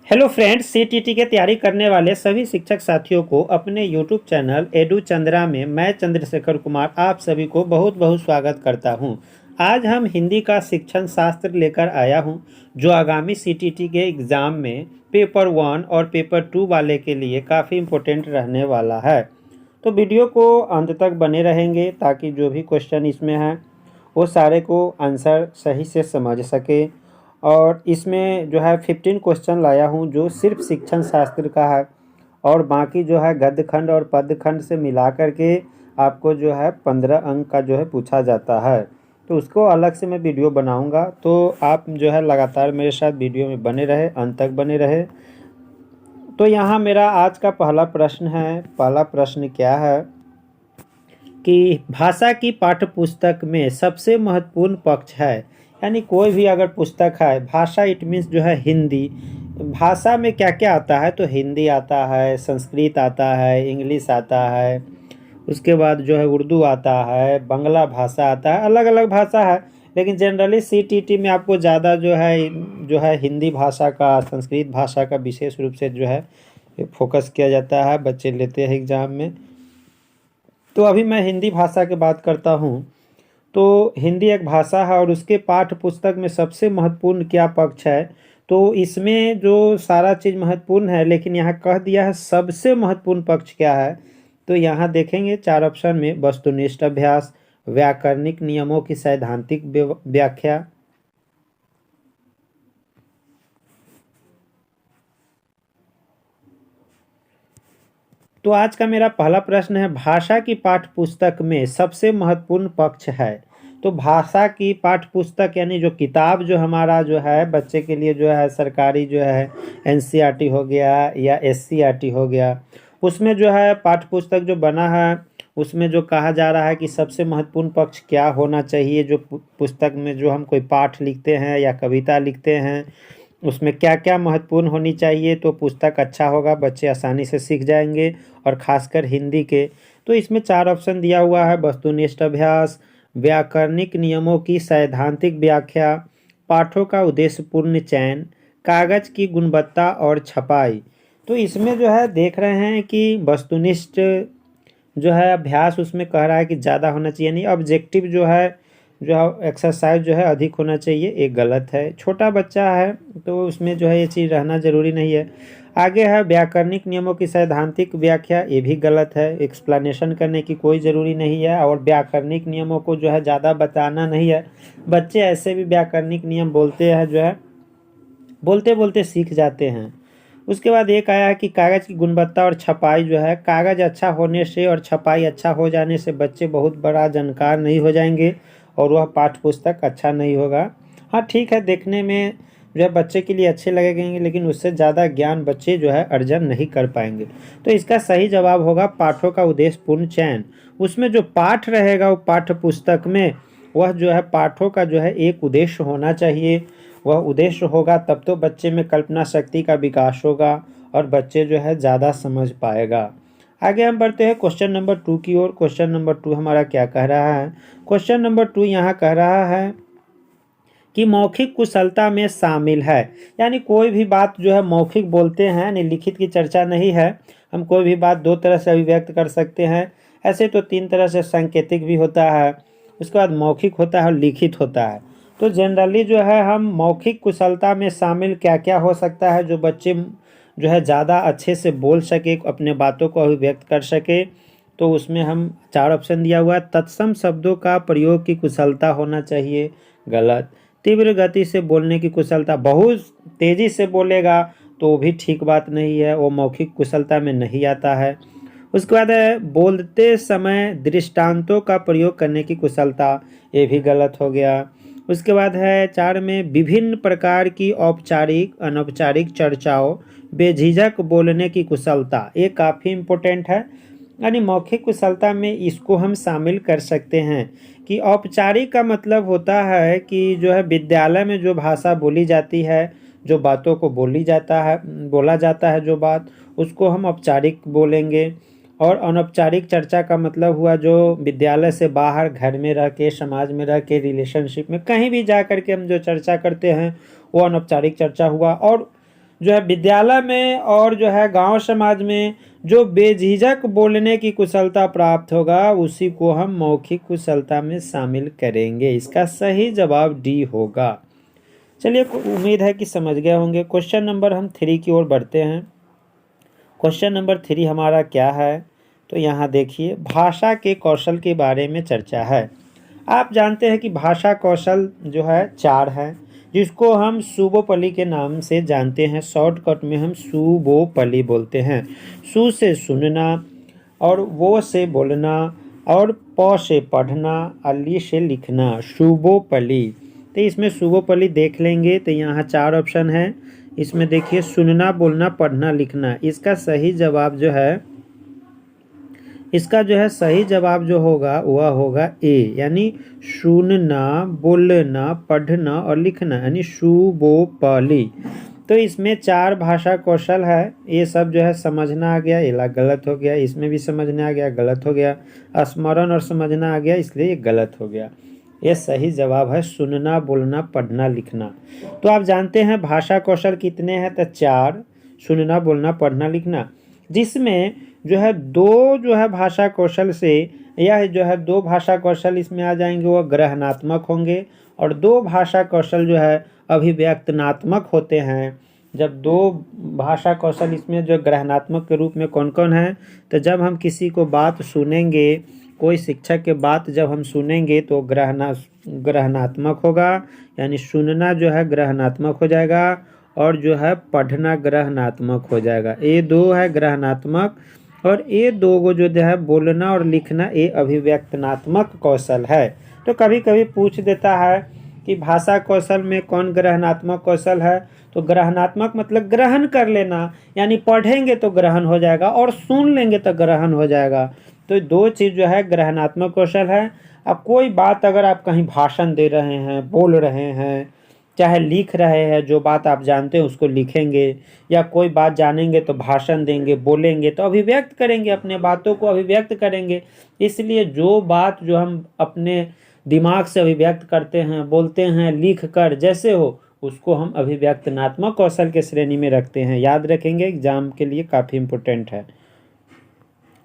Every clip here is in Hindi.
हेलो फ्रेंड्स, सीटीटी की तैयारी करने वाले सभी शिक्षक साथियों को अपने यूट्यूब चैनल एडू चंद्रा में मैं चंद्रशेखर कुमार आप सभी को बहुत बहुत स्वागत करता हूं। आज हम हिंदी का शिक्षण शास्त्र लेकर आया हूं, जो आगामी सीटीटी के एग्ज़ाम में पेपर 1 और पेपर 2 वाले के लिए काफ़ी इम्पोर्टेंट रहने वाला है। तो वीडियो को अंत तक बने रहेंगे ताकि जो भी क्वेश्चन इसमें हैं वो सारे को आंसर सही से समझ सके। और इसमें जो है 15 क्वेश्चन लाया हूँ जो सिर्फ शिक्षण शास्त्र का है, और बाकी जो है गद्य खंड और पद्य खंड से मिला करके आपको जो है 15 अंक का जो है पूछा जाता है। तो उसको अलग से मैं वीडियो बनाऊंगा, तो आप जो है लगातार मेरे साथ वीडियो में बने रहे, अंत तक बने रहे। तो यहाँ मेरा आज का पहला प्रश्न है। पहला प्रश्न क्या है कि भाषा की पाठ्य पुस्तक में सबसे महत्वपूर्ण पक्ष है। यानी कोई भी अगर पुस्तक है, भाषा इट मीन्स जो है हिंदी। भाषा में क्या क्या आता है, तो हिंदी आता है, संस्कृत आता है, इंग्लिश आता है, उसके बाद जो है उर्दू आता है, बांग्ला भाषा आता है, अलग अलग भाषा है। लेकिन जनरली सीटीटी में आपको ज़्यादा जो है हिंदी भाषा का, संस्कृत भाषा का विशेष रूप से जो है फोकस किया जाता है, बच्चे लेते हैं एग्ज़ाम में। तो अभी मैं हिंदी भाषा की बात करता हूँ। तो हिंदी एक भाषा है और उसके पाठ्य पुस्तक में सबसे महत्वपूर्ण क्या पक्ष है, तो इसमें जो सारा चीज़ महत्वपूर्ण है, लेकिन यहाँ कह दिया है सबसे महत्वपूर्ण पक्ष क्या है। तो यहाँ देखेंगे 4 ऑप्शन में वस्तुनिष्ठ अभ्यास, व्याकरणिक नियमों की सैद्धांतिक व्याख्या, तो आज का मेरा पहला प्रश्न है भाषा की पाठ्य पुस्तक में सबसे महत्वपूर्ण पक्ष है। तो भाषा की पाठ्य पुस्तक यानी जो किताब जो हमारा जो है बच्चे के लिए जो है सरकारी जो है एनसीईआरटी हो गया या एससीईआरटी हो गया, उसमें जो है पाठ्य पुस्तक जो बना है उसमें जो कहा जा रहा है कि सबसे महत्वपूर्ण पक्ष क्या होना चाहिए। जो पुस्तक में जो हम कोई पाठ लिखते हैं या कविता लिखते हैं उसमें क्या क्या महत्वपूर्ण होनी चाहिए, तो पुस्तक अच्छा होगा, बच्चे आसानी से सीख जाएंगे, और ख़ासकर हिंदी के। तो इसमें 4 ऑप्शन दिया हुआ है वस्तुनिष्ठ अभ्यास, व्याकरणिक नियमों की सैद्धांतिक व्याख्या, पाठों का उद्देश्यपूर्ण चयन, कागज़ की गुणवत्ता और छपाई। तो इसमें जो है देख रहे हैं कि वस्तुनिष्ठ जो है अभ्यास उसमें कह रहा है कि ज़्यादा होना चाहिए, यानी ऑब्जेक्टिव जो है एक्सरसाइज जो है अधिक होना चाहिए, एक गलत है। छोटा बच्चा है तो उसमें जो है ये चीज़ रहना ज़रूरी नहीं है। आगे है व्याकरणिक नियमों की सैद्धांतिक व्याख्या, ये भी गलत है, एक्सप्लेनेशन करने की कोई ज़रूरी नहीं है, और व्याकरणिक नियमों को जो है ज़्यादा बताना नहीं है। बच्चे ऐसे भी व्याकरणिक नियम बोलते हैं, जो है बोलते बोलते सीख जाते हैं। उसके बाद एक आया है कि कागज़ की गुणवत्ता और छपाई जो है, कागज़ अच्छा होने से और छपाई अच्छा हो जाने से बच्चे बहुत बड़ा जानकार नहीं हो जाएंगे और वह पाठ्य पुस्तक अच्छा नहीं होगा। हाँ ठीक है, देखने में जो है बच्चे के लिए अच्छे लगेंगे, लेकिन उससे ज़्यादा ज्ञान बच्चे जो है अर्जन नहीं कर पाएंगे। तो इसका सही जवाब होगा पाठों का उद्देश्यपूर्ण चयन। उसमें जो पाठ रहेगा वो पाठ्य पुस्तक में, वह जो है पाठों का जो है एक उद्देश्य होना चाहिए। वह उद्देश्य होगा तब तो बच्चे में कल्पना शक्ति का विकास होगा और बच्चे जो है ज़्यादा समझ पाएगा। आगे हम बढ़ते हैं क्वेश्चन नंबर 2 की ओर। क्वेश्चन नंबर 2 हमारा क्या कह रहा है। क्वेश्चन नंबर 2 यहाँ कह रहा है कि मौखिक कुशलता में शामिल है। यानी कोई भी बात जो है मौखिक बोलते हैं, यानी लिखित की चर्चा नहीं है। हम कोई भी बात 2 तरह से अभिव्यक्त कर सकते हैं। ऐसे तो 3 तरह से सांकेतिक भी होता है, उसके बाद मौखिक होता है और लिखित होता है। तो जनरली जो है हम मौखिक कुशलता में शामिल क्या क्या हो सकता है, जो बच्चे जो है ज़्यादा अच्छे से बोल सके, अपने बातों को अभिव्यक्त कर सके। तो उसमें हम 4 ऑप्शन दिया हुआ है। तत्सम शब्दों का प्रयोग की कुशलता होना चाहिए, गलत। तीव्र गति से बोलने की कुशलता, बहुत तेज़ी से बोलेगा तो भी ठीक बात नहीं है, वो मौखिक कुशलता में नहीं आता है। उसके बाद है बोलते समय दृष्टांतों का प्रयोग करने की कुशलता, ये भी गलत हो गया। उसके बाद है 4 में विभिन्न प्रकार की औपचारिक अनौपचारिक चर्चाओं बेझिझक बोलने की कुशलता, ये काफ़ी इम्पोर्टेंट है। यानी मौखिक कुशलता में इसको हम शामिल कर सकते हैं कि औपचारिक का मतलब होता है कि जो है विद्यालय में जो भाषा बोली जाती है, जो बातों को बोला जाता है जो बात, उसको हम औपचारिक बोलेंगे। और अनौपचारिक चर्चा का मतलब हुआ जो विद्यालय से बाहर घर में रह के, समाज में रह के, रिलेशनशिप में कहीं भी जा कर के हम जो चर्चा करते हैं वो अनौपचारिक चर्चा हुआ। और जो है विद्यालय में और जो है गांव समाज में जो बेझिझक बोलने की कुशलता प्राप्त होगा उसी को हम मौखिक कुशलता में शामिल करेंगे। इसका सही जवाब डी होगा। चलिए, उम्मीद है कि समझ गए होंगे। क्वेश्चन नंबर हम 3 की ओर बढ़ते हैं। क्वेश्चन नंबर 3 हमारा क्या है, तो यहाँ देखिए, भाषा के कौशल के बारे में चर्चा है। आप जानते हैं कि भाषा कौशल जो है 4 है, जिसको हम सुबोपली के नाम से जानते हैं। शॉर्टकट में हम सुबोपली बोलते हैं। सु से सुनना, और वो से बोलना, और प से पढ़ना, अली से लिखना, सुबोपली। तो इसमें सुबोपली देख लेंगे तो यहाँ 4 ऑप्शन है। इसमें देखिए, सुनना, बोलना, पढ़ना, लिखना। इसका सही जवाब जो है सही जवाब जो होगा वह होगा ए, यानी सुनना, बोलना, पढ़ना और लिखना, यानी सुबोपली। तो इसमें 4 भाषा कौशल है। ये सब जो है समझना आ गया, ये गलत हो गया। इसमें भी समझना आ गया, गलत हो गया। स्मरण और समझना आ गया, इसलिए ये गलत हो गया। ये सही जवाब है सुनना, बोलना, पढ़ना, लिखना। तो आप जानते हैं भाषा कौशल कितने हैं, तो 4, सुनना, बोलना, पढ़ना, लिखना। जिसमें जो है 2 जो है भाषा कौशल से, यह जो है 2 भाषा कौशल इसमें आ जाएंगे, वह ग्रहणात्मक होंगे। और 2 भाषा कौशल जो है अभिव्यक्तनात्मक होते हैं। जब 2 भाषा कौशल इसमें जो ग्रहणात्मक के रूप में कौन कौन है, तो जब हम किसी को बात सुनेंगे, कोई शिक्षक के बात जब हम सुनेंगे तो ग्रहणात्मक होगा, यानी सुनना जो है ग्रहणात्मक हो जाएगा, और जो है पढ़ना ग्रहणात्मक हो जाएगा। ये 2 है ग्रहणात्मक, और ये 2 को जो है बोलना और लिखना, ये अभिव्यक्तनात्मक कौशल है। तो कभी कभी पूछ देता है कि भाषा कौशल में कौन ग्रहणात्मक कौशल है, तो ग्रहणात्मक मतलब ग्रहण कर लेना, यानी पढ़ेंगे तो ग्रहण हो जाएगा और सुन लेंगे तो ग्रहण हो जाएगा। तो 2 चीज़ जो है ग्रहणात्मक कौशल है। अब कोई बात अगर आप कहीं भाषण दे रहे हैं, बोल रहे हैं, चाहे लिख रहे हैं, जो बात आप जानते हैं उसको लिखेंगे, या कोई बात जानेंगे तो भाषण देंगे, बोलेंगे तो अभिव्यक्त करेंगे, अपने बातों को अभिव्यक्त करेंगे। इसलिए जो बात जो हम अपने दिमाग से अभिव्यक्त करते हैं, बोलते हैं, लिख कर जैसे हो, उसको हम अभिव्यक्तनात्मक कौशल के श्रेणी में रखते हैं। याद रखेंगे, एग्जाम के लिए काफ़ी इम्पोर्टेंट है।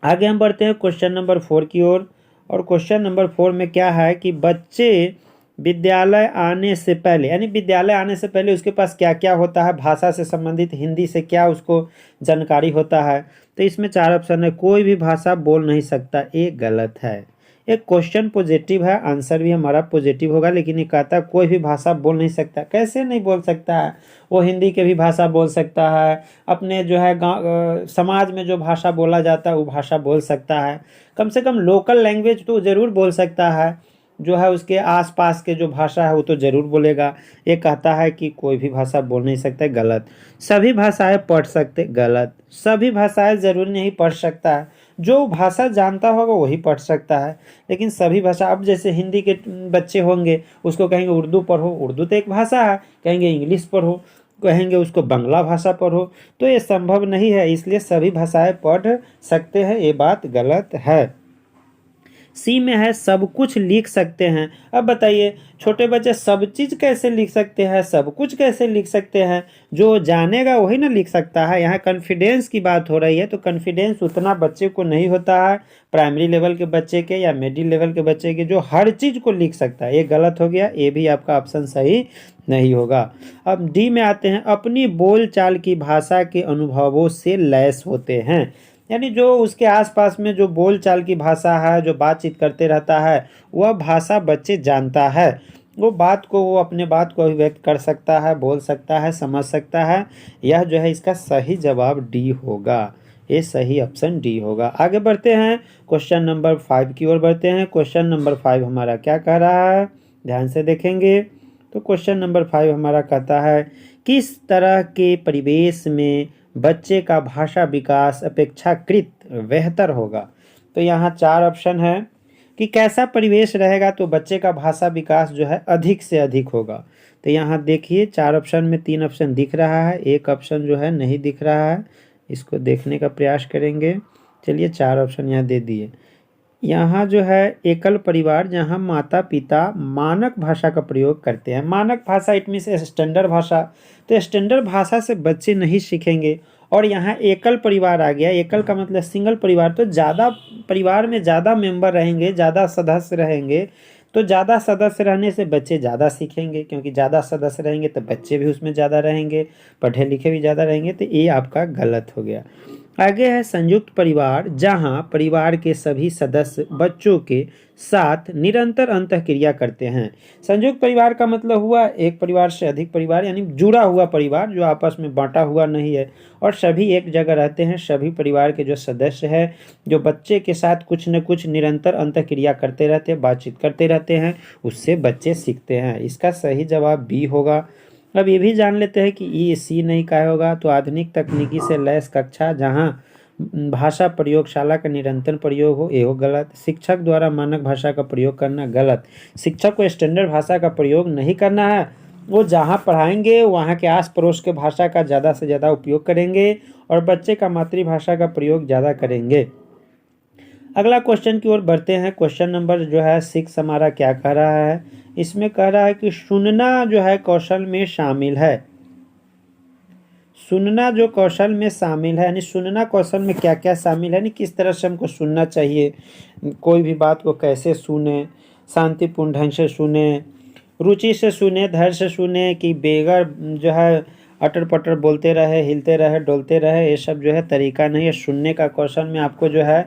आगे हम बढ़ते हैं क्वेश्चन नंबर 4 की ओर। और क्वेश्चन नंबर 4 में क्या है कि बच्चे विद्यालय आने से पहले, यानी विद्यालय आने से पहले उसके पास क्या क्या होता है, भाषा से संबंधित, हिंदी से क्या उसको जानकारी होता है। तो इसमें 4 ऑप्शन है। कोई भी भाषा बोल नहीं सकता, ये गलत है। एक क्वेश्चन पॉजिटिव है, आंसर भी हमारा पॉजिटिव होगा, लेकिन ये कहता है कोई भी भाषा बोल नहीं सकता। कैसे नहीं बोल सकता है? वो हिंदी के भी भाषा बोल सकता है, अपने जो है गाँव समाज में जो भाषा बोला जाता है वो भाषा बोल सकता है। कम से कम लोकल लैंग्वेज तो ज़रूर बोल सकता है, जो है उसके आसपास के जो भाषा है वो तो ज़रूर बोलेगा। ये कहता है कि कोई भी भाषा बोल नहीं सकता, गलत। सभी भाषाएं पढ़ सकते, गलत। सभी भाषाएं ज़रूर नहीं पढ़ सकता है, जो भाषा जानता होगा वही पढ़ सकता है। लेकिन सभी भाषा, अब जैसे हिंदी के बच्चे होंगे, उसको कहेंगे उर्दू पढ़ो, उर्दू तो एक भाषा है, कहेंगे इंग्लिश पढ़ो, कहेंगे उसको बांग्ला भाषा पढ़ो, तो ये संभव नहीं है। इसलिए सभी भाषाएं पढ़ सकते हैं, ये बात गलत है। सी में है सब कुछ लिख सकते हैं। अब बताइए, छोटे बच्चे सब चीज़ कैसे लिख सकते हैं, सब कुछ कैसे लिख सकते हैं? जो जानेगा वही ना लिख सकता है। यहाँ कॉन्फिडेंस की बात हो रही है, तो कॉन्फिडेंस उतना बच्चे को नहीं होता है, प्राइमरी लेवल के बच्चे के या मिडिल लेवल के बच्चे के, जो हर चीज़ को लिख सकता है। ये गलत हो गया, ये भी आपका ऑप्शन सही नहीं होगा। अब डी में आते हैं, अपनी बोलचाल की भाषा के अनुभवों से लैस होते हैं। यानी जो उसके आसपास में जो बोलचाल की भाषा है, जो बातचीत करते रहता है, वह भाषा बच्चे जानता है। वो अपने बात को अभिव्यक्त कर सकता है, बोल सकता है, समझ सकता है। यह जो है इसका सही जवाब डी होगा। ये सही ऑप्शन डी होगा। आगे बढ़ते हैं, क्वेश्चन नंबर 5 की ओर बढ़ते हैं। क्वेश्चन नंबर 5 हमारा क्या कह रहा है, ध्यान से देखेंगे। तो क्वेश्चन नंबर 5 हमारा कहता है, किस तरह के परिवेश में बच्चे का भाषा विकास अपेक्षाकृत बेहतर होगा? तो यहाँ 4 ऑप्शन है कि कैसा परिवेश रहेगा तो बच्चे का भाषा विकास जो है अधिक से अधिक होगा। तो यहाँ देखिए 4 ऑप्शन में 3 ऑप्शन दिख रहा है, एक ऑप्शन जो है नहीं दिख रहा है। इसको देखने का प्रयास करेंगे। चलिए 4 ऑप्शन यहाँ दे दिए। यहाँ जो है एकल परिवार, जहाँ माता पिता मानक भाषा का प्रयोग करते हैं। मानक भाषा इट मीन्स स्टैंडर्ड भाषा। तो स्टैंडर्ड भाषा से बच्चे नहीं सीखेंगे। और यहाँ एकल परिवार आ गया। एकल का मतलब सिंगल परिवार, तो ज़्यादा परिवार में ज़्यादा मेंबर रहेंगे, ज़्यादा सदस्य रहेंगे, तो ज़्यादा सदस्य रहने से बच्चे ज़्यादा सीखेंगे, क्योंकि ज़्यादा सदस्य रहेंगे तो बच्चे भी उसमें ज़्यादा रहेंगे, पढ़े लिखे भी ज़्यादा रहेंगे। तो ये आपका गलत हो गया। आगे है संयुक्त परिवार, जहाँ परिवार के सभी सदस्य बच्चों के साथ निरंतर अंतःक्रिया करते हैं। संयुक्त परिवार का मतलब हुआ एक परिवार से अधिक परिवार, यानी जुड़ा हुआ परिवार जो आपस में बांटा हुआ नहीं है और सभी एक जगह रहते हैं। सभी परिवार के जो सदस्य हैं जो बच्चे के साथ कुछ न कुछ निरंतर अंतःक्रिया करते रहते हैं, बातचीत करते रहते हैं, उससे बच्चे सीखते हैं। इसका सही जवाब बी होगा। अब ये भी जान लेते हैं कि ई सी नहीं का होगा। तो आधुनिक तकनीकी से लैस कक्षा जहाँ भाषा प्रयोगशाला का निरंतर प्रयोग हो, ये हो गलत। शिक्षक द्वारा मानक भाषा का प्रयोग करना गलत। शिक्षक को स्टैंडर्ड भाषा का प्रयोग नहीं करना है। वो जहाँ पढ़ाएंगे वहाँ के आस पड़ोस के भाषा का ज़्यादा से ज़्यादा उपयोग करेंगे और बच्चे का मातृभाषा का प्रयोग ज़्यादा करेंगे। अगला क्वेश्चन की ओर बढ़ते हैं। क्वेश्चन नंबर जो है 6 हमारा क्या कह रहा है? इसमें कह रहा है कि सुनना जो है कौशल में शामिल है। सुनना जो कौशल में शामिल है, यानी सुनना कौशल में क्या क्या शामिल है, यानी किस तरह से हमको सुनना चाहिए, कोई भी बात को कैसे सुने, शांतिपूर्ण ढंग से सुने, रुचि से सुने, धैर्य से सुने, कि बेगर जो है अटर पटर बोलते रहे, हिलते रहे, डोलते रहे, ये सब जो है तरीका नहीं है। सुनने का कौशल में आपको जो है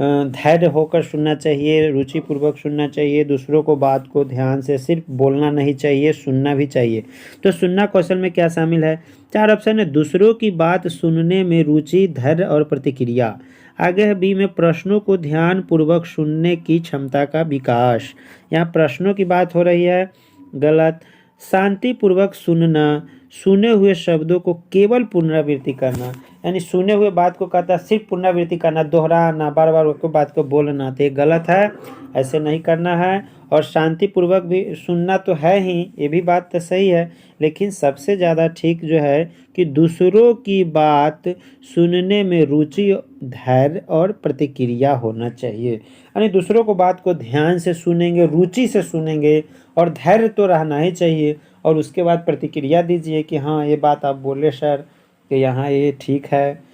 धैर्य होकर सुनना चाहिए, रुचिपूर्वक सुनना चाहिए, दूसरों को बात को ध्यान से सिर्फ बोलना नहीं चाहिए, सुनना भी चाहिए। तो सुनना कौशल में क्या शामिल है? 4 ऑप्शन है। दूसरों की बात सुनने में रुचि, धैर्य और प्रतिक्रिया। आगे है बी में प्रश्नों को ध्यान पूर्वक सुनने की क्षमता का विकास। यहाँ प्रश्नों की बात हो रही है, गलत। शांतिपूर्वक सुनना, सुने हुए शब्दों को केवल पुनरावृत्ति करना, यानी सुने हुए बात को कहता है सिर्फ पुनरावृत्ति करना, दोहराना, बार बार उसको बात को बोलना, तो ये गलत है, ऐसे नहीं करना है। और शांतिपूर्वक भी सुनना तो है ही, ये भी बात तो सही है, लेकिन सबसे ज़्यादा ठीक जो है कि दूसरों की बात सुनने में रुचि, धैर्य और प्रतिक्रिया होना चाहिए। यानी दूसरों को बात को ध्यान से सुनेंगे, रुचि से सुनेंगे और धैर्य तो रहना ही चाहिए, और उसके बाद प्रतिक्रिया दीजिए कि हाँ ये बात आप बोले सर कि यहाँ ये ठीक है,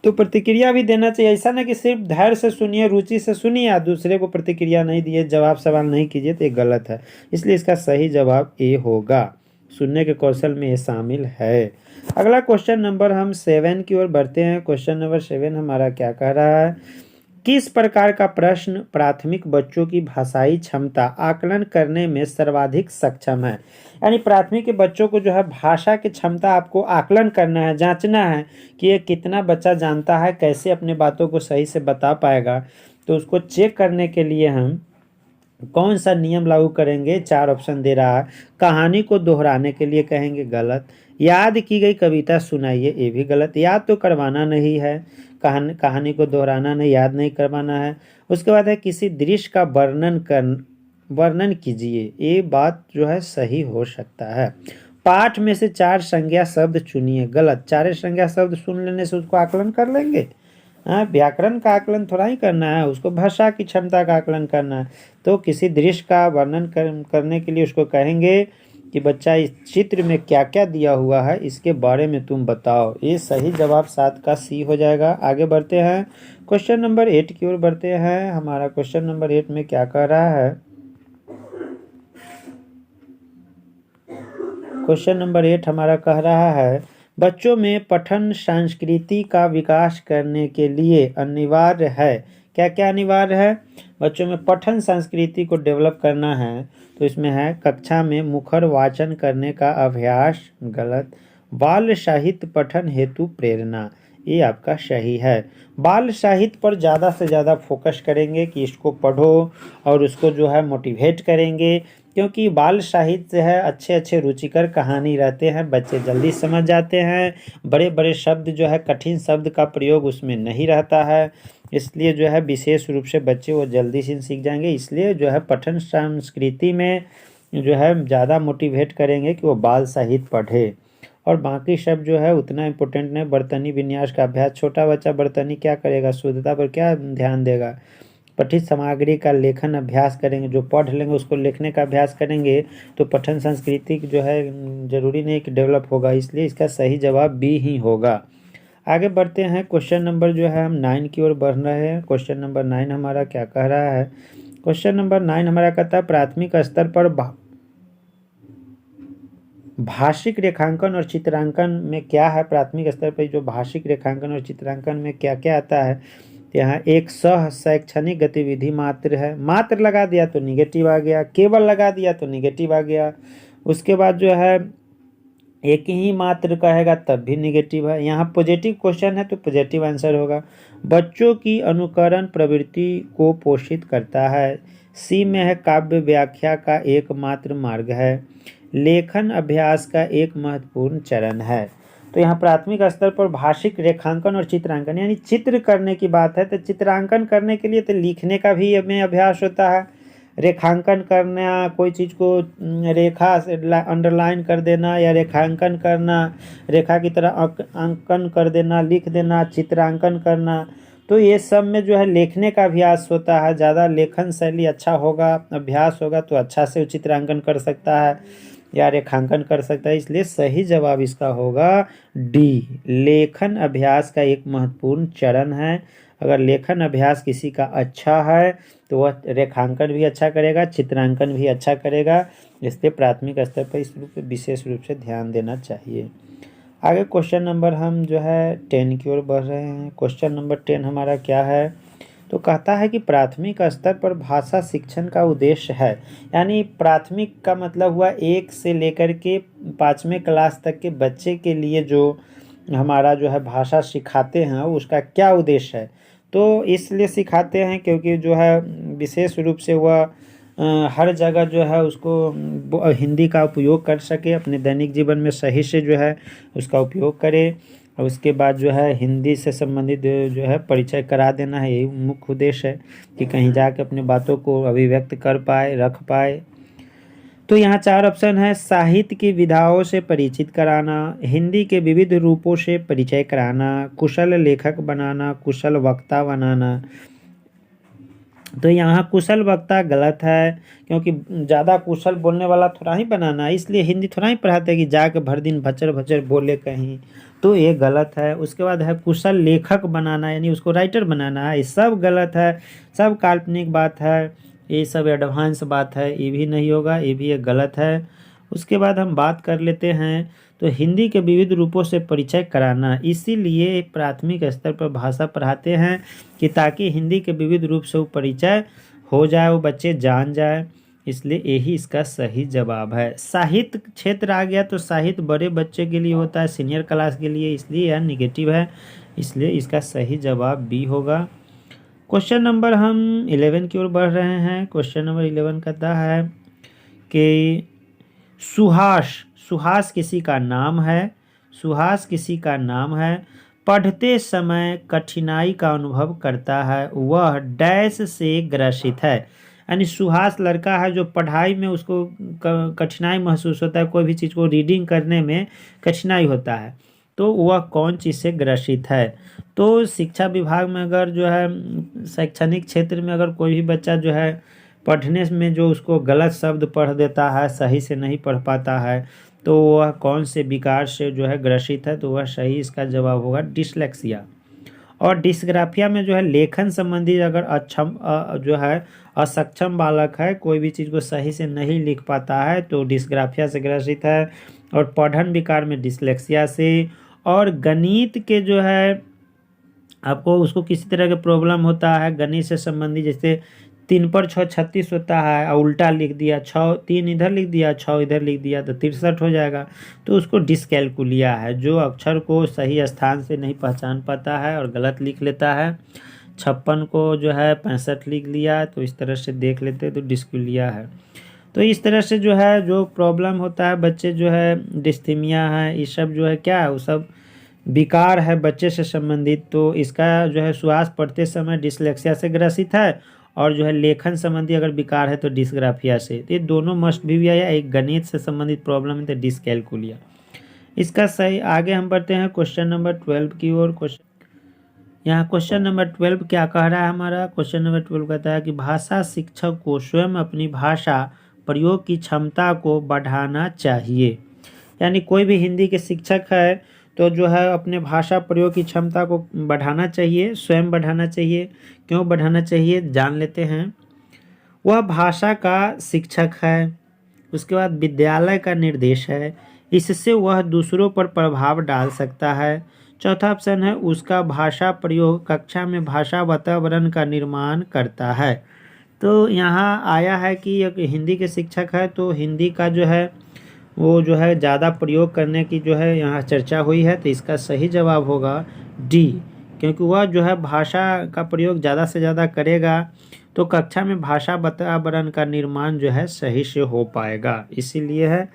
तो प्रतिक्रिया भी देना चाहिए। ऐसा ना कि सिर्फ धैर्य से सुनिए, रुचि से सुनिए, आप दूसरे को प्रतिक्रिया नहीं दिए, जवाब सवाल नहीं कीजिए, तो ये गलत है। इसलिए इसका सही जवाब ए होगा। सुनने के कौशल में ये शामिल है। अगला क्वेश्चन नंबर हम 7 की ओर बढ़ते हैं। क्वेश्चन नंबर 7 हमारा क्या कह रहा है? किस प्रकार का प्रश्न प्राथमिक बच्चों की भाषाई क्षमता आकलन करने में सर्वाधिक सक्षम है? यानी प्राथमिक के बच्चों को जो है भाषा की क्षमता आपको आकलन करना है, जांचना है कि ये कितना बच्चा जानता है, कैसे अपने बातों को सही से बता पाएगा। तो उसको चेक करने के लिए हम कौन सा नियम लागू करेंगे? 4 ऑप्शन दे रहा है। कहानी को दोहराने के लिए कहेंगे, गलत। याद की गई कविता सुनाइए, ये भी गलत। याद तो करवाना नहीं है, कहानी को दोहराना नहीं, याद नहीं करवाना है। उसके बाद है किसी दृश्य का वर्णन कीजिए, ये बात जो है सही हो सकता है। पाठ में से 4 संज्ञा शब्द चुनिए, गलत। 4 संज्ञा शब्द सुन लेने से उसको आकलन कर लेंगे? हाँ, व्याकरण का आकलन थोड़ा ही करना है, उसको भाषा की क्षमता का आकलन करना है। तो किसी दृश्य का वर्णन करने के लिए उसको कहेंगे कि बच्चा इस चित्र में क्या क्या दिया हुआ है इसके बारे में तुम बताओ। ये सही जवाब 7 का सी हो जाएगा। आगे बढ़ते हैं, क्वेश्चन नंबर 8 की ओर बढ़ते हैं। हमारा क्वेश्चन नंबर 8 में क्या कह रहा है? क्वेश्चन नंबर 8 हमारा कह रहा है बच्चों में पठन संस्कृति का विकास करने के लिए अनिवार्य है। क्या क्या अनिवार्य है? बच्चों में पठन संस्कृति को डेवलप करना है, तो इसमें है कक्षा में मुखर वाचन करने का अभ्यास, गलत। बाल साहित्य पठन हेतु प्रेरणा, ये आपका सही है। बाल साहित्य पर ज़्यादा से ज़्यादा फोकस करेंगे कि इसको पढ़ो और उसको जो है मोटिवेट करेंगे, क्योंकि बाल साहित्य है अच्छे अच्छे रुचिकर कहानी रहते हैं, बच्चे जल्दी समझ जाते हैं। बड़े बड़े शब्द जो है, कठिन शब्द का प्रयोग उसमें नहीं रहता है, इसलिए जो है विशेष रूप से बच्चे वो जल्दी से सीख जाएंगे। इसलिए जो है पठन संस्कृति में जो है ज़्यादा मोटिवेट करेंगे कि वो बाल साहित्य पढ़े। और बाकी सब जो है उतना इम्पोर्टेंट नहीं। बर्तनी विन्यास का अभ्यास, छोटा बच्चा बर्तनी क्या करेगा, शुद्धता पर क्या ध्यान देगा। पठित सामग्री का लेखन अभ्यास करेंगे, जो पढ़ लेंगे उसको लिखने का अभ्यास करेंगे तो पठन संस्कृति जो है जरूरी नहीं कि डेवलप होगा, इसलिए इसका सही जवाब बी ही होगा। आगे बढ़ते हैं, क्वेश्चन नंबर जो है हम 9 की ओर बढ़ रहे हैं। क्वेश्चन नंबर 9 हमारा क्या कह रहा है? क्वेश्चन नंबर 9 हमारा कहता है प्राथमिक स्तर पर भाषिक रेखांकन और चित्रांकन में क्या है? प्राथमिक स्तर पर जो भाषिक रेखांकन और चित्रांकन में क्या क्या आता है? तो यहाँ एक सह शैक्षणिक गतिविधि मात्र है, मात्र लगा दिया तो निगेटिव आ गया, केवल लगा दिया तो निगेटिव आ गया। उसके बाद जो है एक ही मात्र कहेगा तब भी निगेटिव है। यहाँ पॉजिटिव क्वेश्चन है तो पॉजिटिव आंसर होगा। बच्चों की अनुकरण प्रवृत्ति को पोषित करता है। सी में है काव्य व्याख्या का एकमात्र मार्ग है। लेखन अभ्यास का एक महत्वपूर्ण चरण है। तो यहाँ प्राथमिक स्तर पर भाषिक रेखांकन और चित्रांकन यानी चित्र करने की बात है, तो चित्रांकन करने के लिए तो लिखने का भी हमें अभ्यास होता है। रेखांकन करना, कोई चीज़ को रेखा से अंडरलाइन कर देना या रेखांकन करना, रेखा की तरह अंकन कर देना, लिख देना, चित्रांकन करना, तो ये सब में जो है लिखने का अभ्यास होता है। ज़्यादा लेखन शैली अच्छा होगा, अभ्यास होगा तो अच्छा से चित्रांकन कर सकता है या रेखांकन कर सकता है, इसलिए सही जवाब इसका होगा डी। लेखन अभ्यास का एक महत्वपूर्ण चरण है। अगर लेखन अभ्यास किसी का अच्छा है तो वह रेखांकन भी अच्छा करेगा, चित्रांकन भी अच्छा करेगा, इसलिए प्राथमिक स्तर पर इस रूप पे विशेष रूप से ध्यान देना चाहिए। आगे क्वेश्चन नंबर हम जो है 10 की ओर बढ़ रहे हैं। क्वेश्चन नंबर 10 हमारा क्या है? तो कहता है कि प्राथमिक स्तर पर भाषा शिक्षण का उद्देश्य है, यानी प्राथमिक का मतलब हुआ 1 से लेकर के 5वें क्लास तक के बच्चे के लिए जो हमारा जो है भाषा सिखाते हैं उसका क्या उद्देश्य है। तो इसलिए सिखाते हैं क्योंकि जो है विशेष रूप से वह हर जगह जो है उसको हिंदी का उपयोग कर सके, अपने दैनिक जीवन में सही से जो है उसका उपयोग करे, और उसके बाद जो है हिंदी से संबंधित जो है परिचय करा देना है, यही मुख्य उद्देश्य है कि कहीं जाके अपने बातों को अभिव्यक्त कर पाए, रख पाए। तो यहाँ 4 ऑप्शन है। साहित्य की विधाओं से परिचित कराना, हिंदी के विविध रूपों से परिचय कराना, कुशल लेखक बनाना, कुशल वक्ता बनाना। तो यहाँ कुशल वक्ता गलत है, क्योंकि ज़्यादा कुशल बोलने वाला थोड़ा ही बनाना है, इसलिए हिंदी थोड़ा ही पढ़ाते हैं कि जाके भर दिन भचर भचर बोले कहीं, तो ये गलत है। उसके बाद है कुशल लेखक बनाना, यानी उसको राइटर बनाना है, ये सब गलत है, सब काल्पनिक बात है, ये सब एडवांस बात है, ये भी नहीं होगा, ये भी एक गलत है। उसके बाद हम बात कर लेते हैं, तो हिंदी के विविध रूपों से परिचय कराना, इसीलिए प्राथमिक स्तर पर भाषा पढ़ाते हैं कि ताकि हिंदी के विविध रूप से वो परिचय हो जाए, वो बच्चे जान जाए, इसलिए यही इसका सही जवाब है। साहित्य क्षेत्र आ गया तो साहित्य बड़े बच्चे के लिए होता है, सीनियर क्लास के लिए, इसलिए यह निगेटिव है, इसलिए इसका सही जवाब बी होगा। क्वेश्चन नंबर हम 11 की ओर बढ़ रहे हैं। क्वेश्चन नंबर 11 कहता है कि सुहास, सुहास किसी का नाम है, सुहास किसी का नाम है, पढ़ते समय कठिनाई का अनुभव करता है, वह डैश से ग्रसित है। यानी सुहास लड़का है जो पढ़ाई में उसको कठिनाई महसूस होता है, कोई भी चीज़ को रीडिंग करने में कठिनाई होता है, तो वह कौन चीज़ से ग्रसित है? तो शिक्षा विभाग में अगर जो है शैक्षणिक क्षेत्र में अगर कोई भी बच्चा जो है पढ़ने में जो उसको गलत शब्द पढ़ देता है, सही से नहीं पढ़ पाता है, तो वह कौन से विकार से जो है ग्रसित है? तो वह सही इसका जवाब होगा डिसलेक्सिया। और डिस्ग्राफिया में जो है लेखन संबंधी अगर अक्षम जो है असक्षम बालक है, कोई भी चीज़ को सही से नहीं लिख पाता है, तो डिस्ग्राफिया से ग्रसित है। और पठन विकार में डिसलेक्सिया से। और गणित के जो है आपको उसको किसी तरह का प्रॉब्लम होता है गणित से संबंधित, जैसे 3 पर 6 36 होता है और उल्टा लिख दिया, 6 3 इधर लिख दिया, 6 इधर लिख दिया, तो 63 हो जाएगा, तो उसको डिसकैलकुलिया है, जो अक्षर को सही स्थान से नहीं पहचान पाता है और गलत लिख लेता है। 56 को जो है 65 लिख लिया, तो इस तरह से देख लेते तो डिस्कुलिया है। तो इस तरह से जो है जो प्रॉब्लम होता है बच्चे जो है डिस्थीमिया है, ये सब जो है क्या है, वो सब विकार है बच्चे से संबंधित। तो इसका जो है श्वास पढ़ते समय डिसलेक्सिया से ग्रसित है, और जो है लेखन संबंधी अगर विकार है तो डिस्ग्राफिया से। तो ये दोनों मस्ट भी आया, एक गणित से संबंधित प्रॉब्लम है तो डिसकैलकुलिया। इसका सही। आगे हम बढ़ते हैं क्वेश्चन नंबर 12 की ओर। यहाँ क्वेश्चन नंबर 12 क्या कह रहा है हमारा? क्वेश्चन नंबर 12 कहता है कि भाषा शिक्षक को स्वयं अपनी भाषा प्रयोग की क्षमता को बढ़ाना चाहिए। यानी कोई भी हिंदी के शिक्षक है तो जो है अपने भाषा प्रयोग की क्षमता को बढ़ाना चाहिए, स्वयं बढ़ाना चाहिए। क्यों बढ़ाना चाहिए जान लेते हैं। वह भाषा का शिक्षक है, उसके बाद विद्यालय का निर्देश है, इससे वह दूसरों पर प्रभाव डाल सकता है। चौथा ऑप्शन है उसका भाषा प्रयोग कक्षा में भाषा वातावरण का निर्माण करता है। तो यहाँ आया है कि एक हिंदी के शिक्षक है तो हिंदी का जो है वो जो है ज़्यादा प्रयोग करने की जो है यहाँ चर्चा हुई है, तो इसका सही जवाब होगा डी। क्योंकि वह जो है भाषा का प्रयोग ज़्यादा से ज़्यादा करेगा तो कक्षा में भाषा वातावरण का निर्माण जो है सही से हो पाएगा, इसीलिए है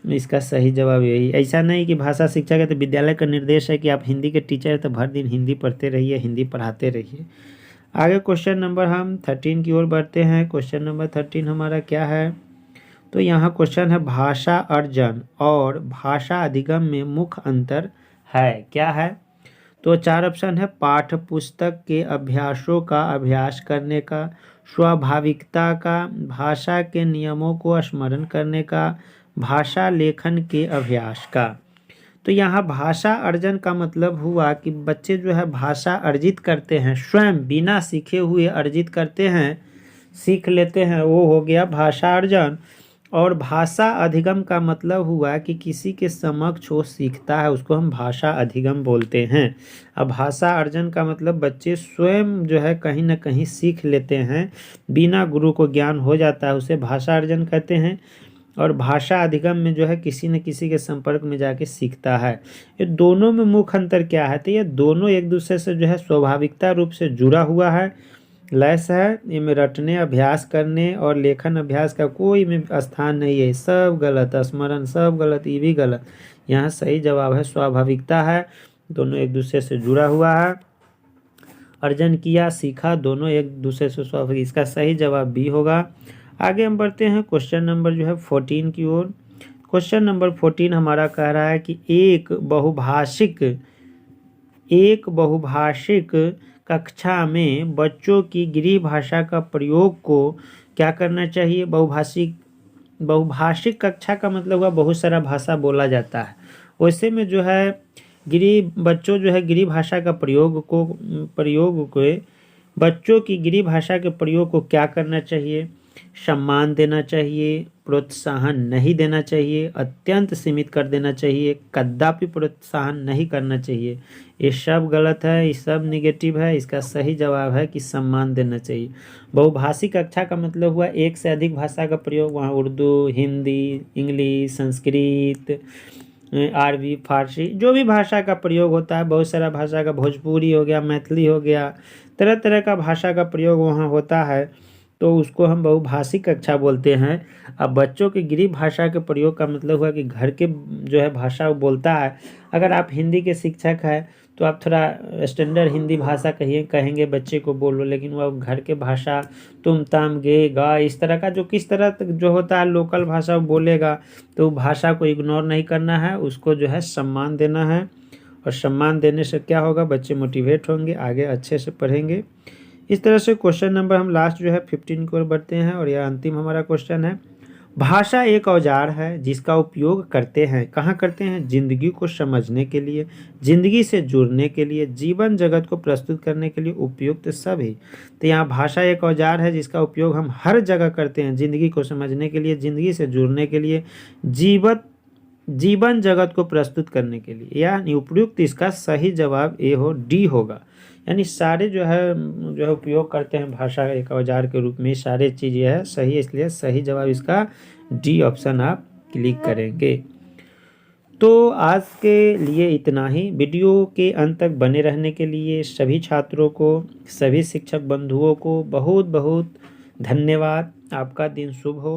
इसका सही जवाब यही। ऐसा नहीं कि भाषा शिक्षक है तो विद्यालय का निर्देश है कि आप हिंदी के टीचर है तो भर दिन हिंदी पढ़ते रहिए, हिंदी पढ़ाते रहिए। आगे क्वेश्चन नंबर हम 13 की ओर बढ़ते हैं। क्वेश्चन नंबर 13 हमारा क्या है? तो यहाँ क्वेश्चन है भाषा अर्जन और भाषा अधिगम में मुख्य अंतर है, क्या है? तो 4 ऑप्शन है पाठ पुस्तक के अभ्यासों का अभ्यास करने का, स्वाभाविकता का, भाषा के नियमों को स्मरण करने का, भाषा लेखन के अभ्यास का। तो यहाँ भाषा अर्जन का मतलब हुआ कि बच्चे जो है भाषा अर्जित करते हैं, स्वयं बिना सीखे हुए अर्जित करते हैं, सीख लेते हैं, वो हो गया भाषा अर्जन। और भाषा अधिगम का मतलब हुआ कि किसी के समक्ष वो सीखता है, उसको हम भाषा अधिगम बोलते हैं। अब भाषा अर्जन का मतलब बच्चे स्वयं जो है कहीं ना कहीं सीख लेते हैं, बिना गुरु को ज्ञान हो जाता है, उसे भाषा अर्जन कहते हैं। और भाषा अधिगम में जो है किसी न किसी के संपर्क में जाके सीखता है। ये दोनों में मुख्य अंतर क्या है? तो ये दोनों एक दूसरे से जो है स्वाभाविकता रूप से जुड़ा हुआ है, लैस है। इनमें रटने, अभ्यास करने और लेखन अभ्यास का कोई में स्थान नहीं है, सब गलत, स्मरण सब गलत, ये भी गलत। यहाँ सही जवाब है स्वाभाविकता है, दोनों एक दूसरे से जुड़ा हुआ है। अर्जन किया, सीखा, दोनों एक दूसरे से स्वाभाविक, इसका सही जवाब बी होगा। आगे हम बढ़ते हैं क्वेश्चन नंबर जो है 14 की ओर। क्वेश्चन नंबर 14 हमारा कह रहा है कि एक बहुभाषिक कक्षा में बच्चों की गृह भाषा का प्रयोग को क्या करना चाहिए? बहुभाषिक कक्षा का मतलब हुआ बहुत सारा भाषा बोला जाता है, वैसे में जो है बच्चों जो है गृह भाषा का बच्चों की गृह भाषा के प्रयोग को क्या करना चाहिए? सम्मान देना चाहिए, प्रोत्साहन नहीं देना चाहिए, अत्यंत सीमित कर देना चाहिए, कदापि प्रोत्साहन नहीं करना चाहिए। ये सब गलत है, ये सब निगेटिव है। इसका सही जवाब है कि सम्मान देना चाहिए। बहुभाषिक कक्षा का मतलब हुआ एक से अधिक भाषा का प्रयोग, वहाँ उर्दू, हिंदी, इंग्लिश, संस्कृत, अरबी, फारसी, जो भी भाषा का प्रयोग होता है, बहुत सारा भाषा का, भोजपुरी हो गया, मैथिली हो गया, तरह तरह का भाषा का प्रयोग वहाँ होता है, तो उसको हम बहुभाषिक कक्षा बोलते हैं। अब बच्चों की गृह भाषा के प्रयोग का मतलब हुआ कि घर के जो है भाषा वो बोलता है। अगर आप हिंदी के शिक्षक हैं तो आप थोड़ा स्टैंडर्ड हिंदी भाषा कहेंगे बच्चे को बोलो, लेकिन वह घर के भाषा तुम ताम गे गा इस तरह का जो किस तरह तक जो होता है लोकल भाषा वो बोलेगा, तो भाषा को इग्नोर नहीं करना है, उसको जो है सम्मान देना है। और सम्मान देने से क्या होगा? बच्चे मोटिवेट होंगे, आगे अच्छे से पढ़ेंगे। इस तरह से क्वेश्चन नंबर हम लास्ट जो है 15 की ओर बढ़ते हैं और यह अंतिम हमारा क्वेश्चन है। भाषा एक औजार है जिसका उपयोग करते हैं, कहाँ करते हैं? जिंदगी को समझने के लिए, जिंदगी से जुड़ने के लिए, जीवन जगत को प्रस्तुत करने के लिए उपयुक्त सभी। तो यहाँ भाषा एक औजार है जिसका उपयोग हम हर जगह करते हैं, जिंदगी को समझने के लिए, जिंदगी से जुड़ने के लिए, जीवन जगत को प्रस्तुत करने के लिए, यानी उपयुक्त। इसका सही जवाब ए हो, डी होगा। यानी सारे जो है उपयोग करते हैं भाषा एक औजार के रूप में, सारे चीज़ यह है सही है, इसलिए सही जवाब इसका डी ऑप्शन आप क्लिक करेंगे। तो आज के लिए इतना ही। वीडियो के अंत तक बने रहने के लिए सभी छात्रों को, सभी शिक्षक बंधुओं को बहुत बहुत धन्यवाद। आपका दिन शुभ हो।